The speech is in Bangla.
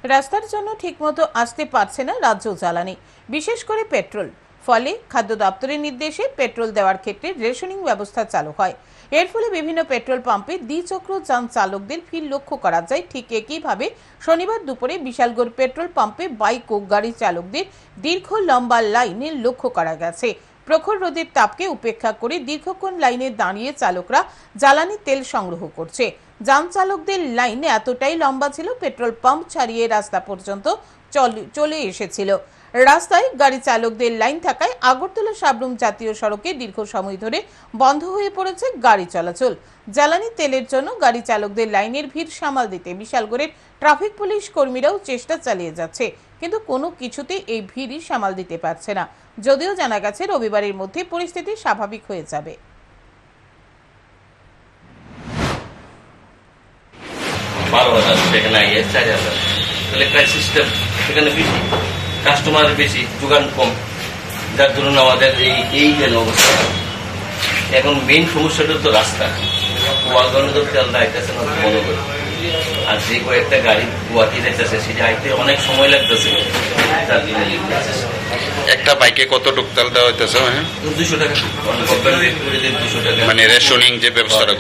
রাস্তার জন্য ঠিকমতো আসতে পারছে না রাজ্য জ্বালানি, বিশেষ করে পেট্রোল। ফলে খাদ্য দপ্তরের নির্দেশে পেট্রোল দেওয়ার ক্ষেত্রে রেশনিং ব্যবস্থা চালু হয়। এর ফলে বিভিন্ন পেট্রোল পাম্পে দ্বিচক্র যান চালকদের ভিড় লক্ষ্য করা যায়। ঠিক একইভাবে শনিবার দুপুরে বিশালগড় পেট্রোল পাম্পে বাইক ও গাড়ি চালকদের দীর্ঘ লম্বা লাইনে লক্ষ্য করা গেছে। প্রখর রোদের তাপকে উপেক্ষা করে দীর্ঘক্ষণ লাইনে দাঁড়িয়ে চালকরা জ্বালানি তেল সংগ্রহ করছে। যান চালকদের লাইন এতটাই লম্বা ছিল, পেট্রোল পাম্প ছাড়িয়ে রাস্তা পর্যন্ত চলে এসেছিল। রাস্তায় গাড়ি চালকদের লাইন থাকায় আগরতলা সাবরুম জাতীয় সড়কে দীর্ঘ সময় ধরে বন্ধ হয়ে পড়েছে গাড়ি চলাচল। জ্বালানি তেলের জন্য গাড়ি চালকদের লাইনের ভিড় সামাল দিতে বিশালগড়ের ট্রাফিক পুলিশ কর্মীরাও চেষ্টা চালিয়ে যাচ্ছে, কিন্তু কোনো কিছুতেই এই ভিড়ই সামাল দিতে পারছে না। যদিও জানা গেছে রবিবারের মধ্যে পরিস্থিতি স্বাভাবিক হয়ে যাবে। কাস্টমার বেশি, যোগান কম, যার ধরুন আমাদের এই গেল অবস্থা। এখন মেইন সমস্যাটা তো রাস্তা, কুয়াগঞ্জ তেলটা আইতেছে না মনে করি, আর যে কয়েকটা গাড়ি গুয়াহাটি যাইতেছে সেটা আইতে অনেক সময় লাগতেছে। একটা বাইকে কত তেল দেওয়া হইতেছে? 200 টাকা, 200 টাকা মানে রেশনিং যে ব্যবস্থাটা।